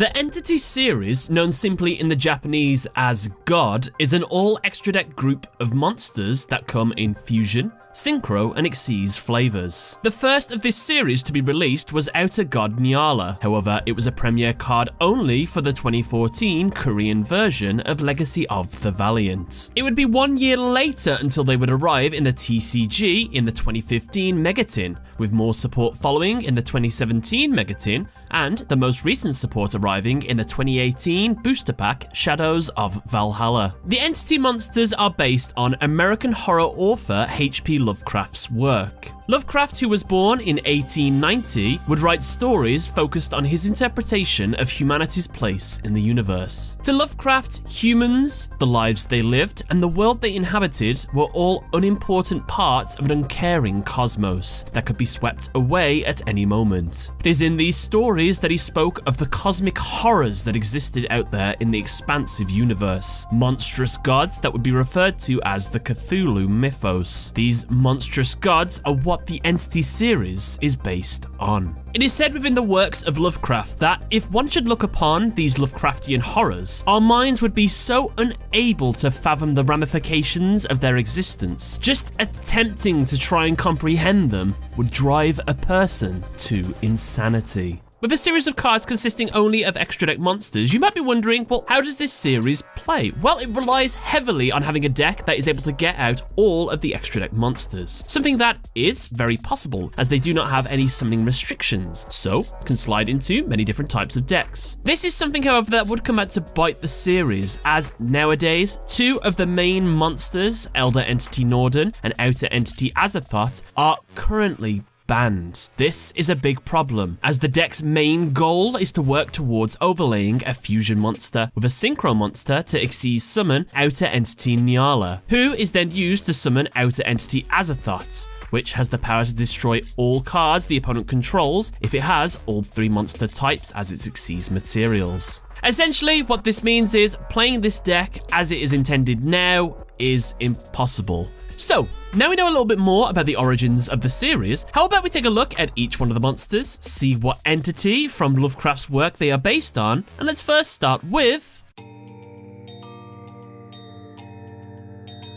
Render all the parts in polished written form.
The Entity series, known simply in the Japanese as God, is an all extra deck group of monsters that come in fusion, synchro and Xyz flavors. The first of this series to be released was Outer God Nyala. However, it was a premiere card only for the 2014 Korean version of Legacy of the Valiant. It would be 1 year later until they would arrive in the TCG in the 2015 Megatin, with more support following in the 2017 Megatin, and the most recent support arriving in the 2018 booster pack Shadows of Valhalla. The Entity monsters are based on American horror author H.P. Lovecraft's work. Lovecraft, who was born in 1890, would write stories focused on his interpretation of humanity's place in the universe. To Lovecraft, humans, the lives they lived, and the world they inhabited were all unimportant parts of an uncaring cosmos that could be swept away at any moment. It is in these stories that he spoke of the cosmic horrors that existed out there in the expansive universe, monstrous gods that would be referred to as the Cthulhu mythos. These monstrous gods are what the Entity series is based on. It is said within the works of Lovecraft that if one should look upon these Lovecraftian horrors, our minds would be so unable to fathom the ramifications of their existence. Just attempting to try and comprehend them would drive a person to insanity. With a series of cards consisting only of extra deck monsters, you might be wondering, well, how does this series play? Well, it relies heavily on having a deck that is able to get out all of the extra deck monsters. Something that is very possible, as they do not have any summoning restrictions, so can slide into many different types of decks. This is something, however, that would come out to bite the series, as nowadays, two of the main monsters, Elder Entity Norden and Outer Entity Azathoth, are currently banned. This is a big problem, as the deck's main goal is to work towards overlaying a fusion monster with a synchro monster to Xyz summon Outer Entity Nyala, who is then used to summon Outer Entity Azathoth, which has the power to destroy all cards the opponent controls if it has all three monster types as its Xyz materials. Essentially, what this means is playing this deck as it is intended now is impossible. So, now we know a little bit more about the origins of the series, how about we take a look at each one of the monsters, see what entity from Lovecraft's work they are based on, and let's first start with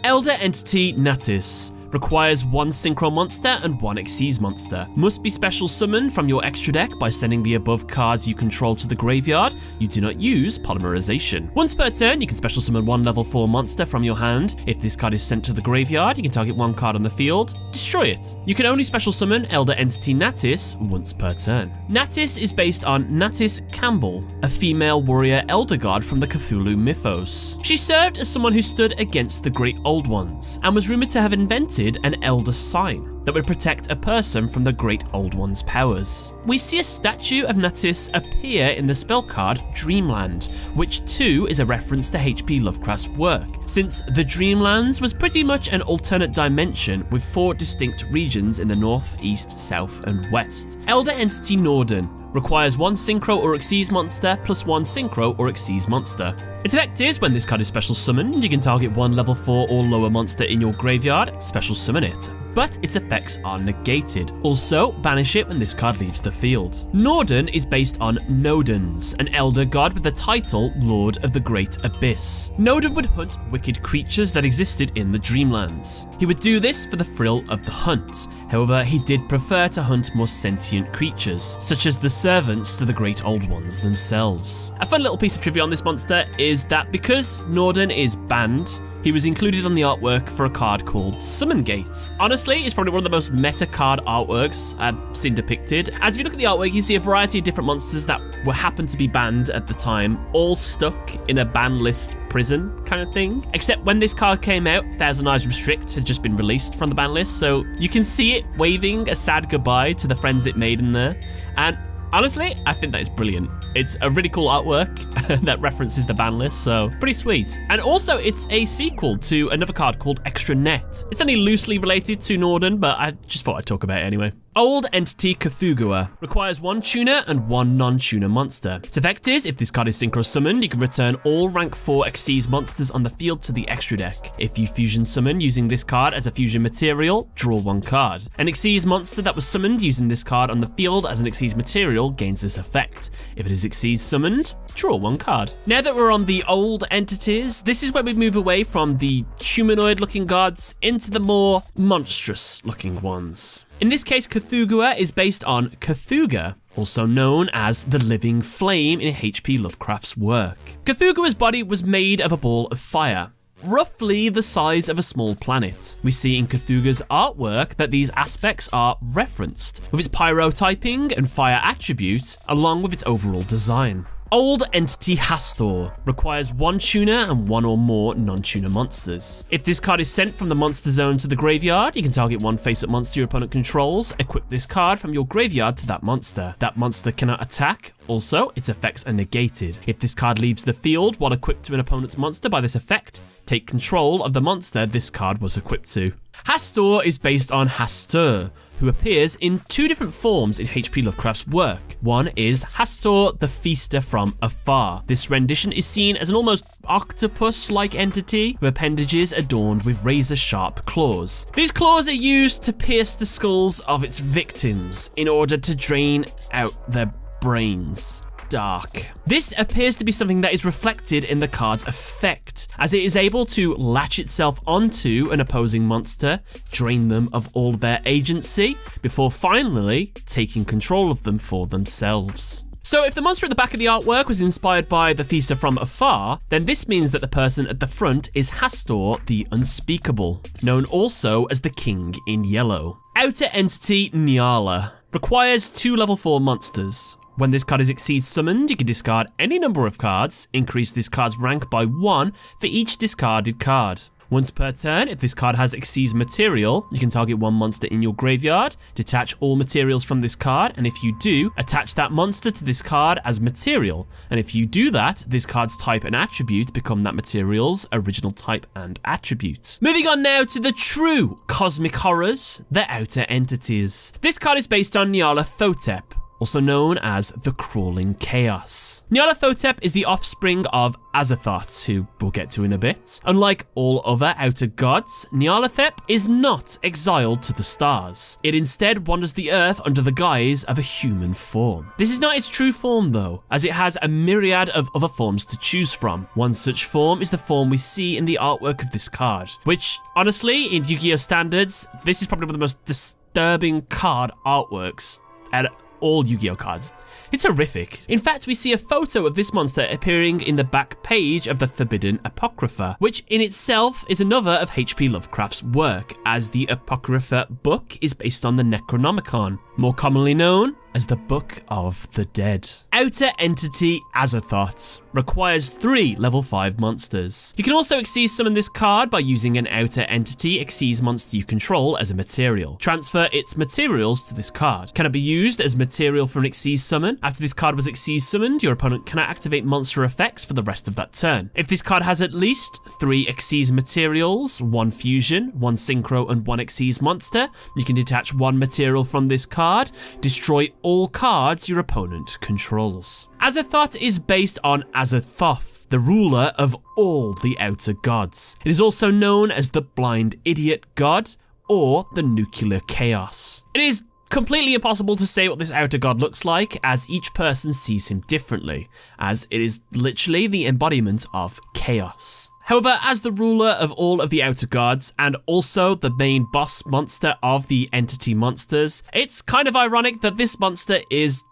Elder Entity Natis. Requires one synchro monster and one Xyz monster. Must be special summoned from your extra deck by sending the above cards you control to the graveyard. You do not use polymerization. Once per turn, you can special summon one level 4 monster from your hand. If this card is sent to the graveyard, you can target one card on the field, destroy it. You can only special summon Elder Entity Natis once per turn. Natis is based on Natis Campbell, a female warrior elder god from the Cthulhu mythos. She served as someone who stood against the Great Old Ones, and was rumored to have invented an elder sign that would protect a person from the Great Old One's powers. We see a statue of Natis appear in the spell card Dreamland, which too is a reference to H.P. Lovecraft's work, since the Dreamlands was pretty much an alternate dimension with 4 distinct regions in the north, east, south and west. Elder Entity Norden requires one synchro or Xyz monster plus one synchro or Xyz monster. Its effect is when this card is special summoned, you can target one level 4 or lower monster in your graveyard, special summon it, but its effects are negated. Also, banish it when this card leaves the field. Norden is based on Nodens, an elder god with the title Lord of the Great Abyss. Norden would hunt wicked creatures that existed in the Dreamlands. He would do this for the thrill of the hunt. However, he did prefer to hunt more sentient creatures, such as the servants to the Great Old Ones themselves. A fun little piece of trivia on this monster is that because Norden is banned, he was included on the artwork for a card called Summon Gate. Honestly, it's probably one of the most meta card artworks I've seen depicted, as if you look at the artwork, you see a variety of different monsters that happened to be banned at the time, all stuck in a ban list prison kind of thing. Except when this card came out, Thousand Eyes Restrict had just been released from the ban list, so you can see it waving a sad goodbye to the friends it made in there. And honestly, I think that is brilliant. It's a really cool artwork that references the ban list, so pretty sweet. And also, it's a sequel to another card called Extra Net. It's only loosely related to Norden, but I just thought I'd talk about it anyway. Old Entity Cthugua requires one tuner and one non-tuner monster. Its effect is, if this card is synchro summoned, you can return all rank 4 Xyz monsters on the field to the extra deck. If you fusion summon using this card as a fusion material, draw one card. An Xyz monster that was summoned using this card on the field as an Xyz material gains this effect. If it is is Exceed summoned, draw 1 card. Now that we're on the old entities, this is where we move away from the humanoid looking gods into the more monstrous looking ones. In this case, Cthugua is based on Cthugha, also known as the living flame in H.P. Lovecraft's work. Cthugua's body was made of a ball of fire, roughly the size of a small planet. We see in Cthugha's artwork that these aspects are referenced, with its pyrotyping and fire attribute, along with its overall design. Old Entity Hastor requires 1 tuner and 1 or more non-tuner monsters. If this card is sent from the monster zone to the graveyard, you can target 1 face-up monster your opponent controls, equip this card from your graveyard to that monster. That monster cannot attack. Also, its effects are negated. If this card leaves the field while equipped to an opponent's monster by this effect, take control of the monster this card was equipped to. Hastor is based on Hastur, who appears in 2 different forms in H.P. Lovecraft's work. One is Hastur the Feaster from Afar. This rendition is seen as an almost octopus-like entity with appendages adorned with razor-sharp claws. These claws are used to pierce the skulls of its victims in order to drain out their brains. Dark. This appears to be something that is reflected in the card's effect, as it is able to latch itself onto an opposing monster, drain them of all their agency, before finally taking control of them for themselves. So if the monster at the back of the artwork was inspired by the Feaster from Afar, then this means that the person at the front is Hastor the Unspeakable, known also as the King in Yellow. Outer Entity Nyala requires 2 level 4 monsters. When this card is Exceed summoned, you can discard any number of cards, increase this card's rank by 1 for each discarded card. Once per turn, if this card has Exceed material, you can target 1 monster in your graveyard, detach all materials from this card, and if you do, attach that monster to this card as material. And if you do that, this card's type and attributes become that material's original type and attribute. Moving on now to the true cosmic horrors, the Outer Entities. This card is based on Nyarlathotep, also known as the Crawling Chaos. Nyarlathotep is the offspring of Azathoth, who we'll get to in a bit. Unlike all other outer gods, Nyarlathotep is not exiled to the stars. It instead wanders the earth under the guise of a human form. This is not its true form though, as it has a myriad of other forms to choose from. One such form is the form we see in the artwork of this card, which honestly, in Yu-Gi-Oh standards, this is probably one of the most disturbing card artworks at all Yu-Gi-Oh cards. It's horrific. In fact, we see a photo of this monster appearing in the back page of the Forbidden Apocrypha, which in itself is another of H.P. Lovecraft's work, as the Apocrypha book is based on the Necronomicon, more commonly known as the Book of the Dead. Outer Entity Azathoth requires 3 level 5 monsters. You can also Exceed summon this card by using an Outer Entity Exceed monster you control as a material. Transfer its materials to this card. Can it be used as material for an Exceed summon? After this card was Exceed summoned, your opponent cannot activate monster effects for the rest of that turn. If this card has at least 3 Exceed materials, 1 fusion, 1 synchro, and 1 Exceed monster, you can detach 1 material from this card, destroy all cards your opponent controls. Azathoth is based on Azathoth, the ruler of all the outer gods. It is also known as the Blind Idiot God or the Nuclear Chaos. It is completely impossible to say what this outer god looks like, as each person sees him differently, as it is literally the embodiment of chaos. However, as the ruler of all of the outer gods, and also the main boss monster of the entity monsters, it's kind of ironic that this monster is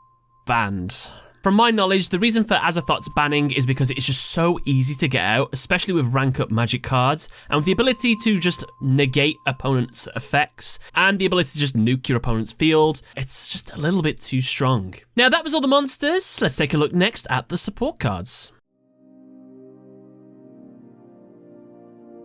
banned. From my knowledge, the reason for Azathoth's banning is because it's just so easy to get out, especially with rank up magic cards, and with the ability to just negate opponents' effects, and the ability to just nuke your opponent's field, it's just a little bit too strong. Now that was all the monsters, let's take a look next at the support cards.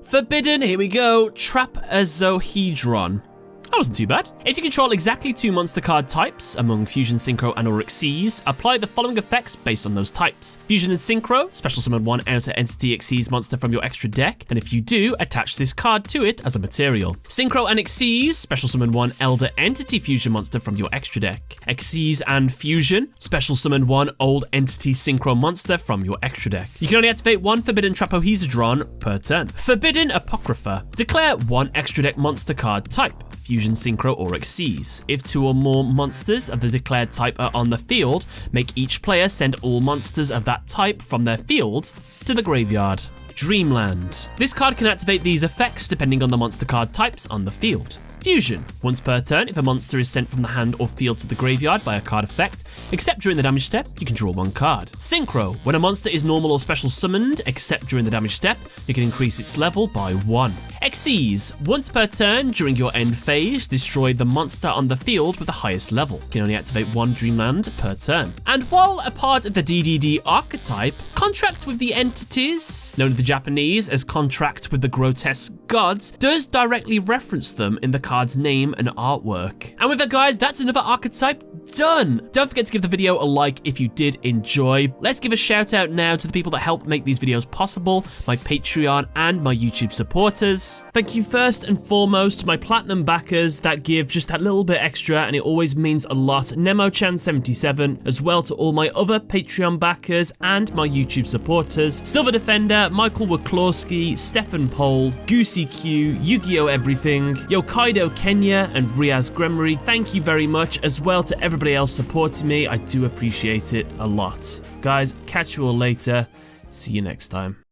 Forbidden, here we go, Trapezohedron. That wasn't too bad. If you control exactly 2 monster card types among Fusion, Synchro, and or Xyz, apply the following effects based on those types. Fusion and Synchro, special summon 1 Outer Entity Xyz monster from your extra deck, and if you do, attach this card to it as a material. Synchro and Xyz, special summon 1 Elder Entity Fusion monster from your extra deck. Xyz and Fusion, special summon 1 Old Entity Synchro monster from your extra deck. You can only activate 1 Forbidden Trapezohedron per turn. Forbidden Apocrypha. Declare 1 extra deck monster card type. Fusion, Synchro, or Xyz. If 2 or more monsters of the declared type are on the field, make each player send all monsters of that type from their field to the graveyard. Dreamland. This card can activate these effects depending on the monster card types on the field. Fusion. Once per turn, if a monster is sent from the hand or field to the graveyard by a card effect, except during the damage step, you can draw 1 card. Synchro. When a monster is normal or special summoned, except during the damage step, you can increase its level by 1. Xyz. Once per turn, during your end phase, destroy the monster on the field with the highest level. You can only activate 1 Dreamland per turn. And while a part of the DDD archetype, Contract with the Entities, known in the Japanese as Contract with the Grotesque Gods, does directly reference them in the card's name and artwork. And with that, guys, that's another archetype done. Don't forget to give the video a like if you did enjoy. Let's give a shout out now to the people that help make these videos possible, my Patreon and my YouTube supporters. Thank you first and foremost to my platinum backers that give just that little bit extra, and it always means a lot. Nemochan77, as well to all my other Patreon backers and my YouTube supporters. Silver Defender, Michael Waklowski, Stefan Pole, Goosey Q, Yugioh Everything, Yokaido Kenya, and Riaz Gremory. Thank you very much, as well to everybody else supporting me. I do appreciate it a lot. Guys, catch you all later. See you next time.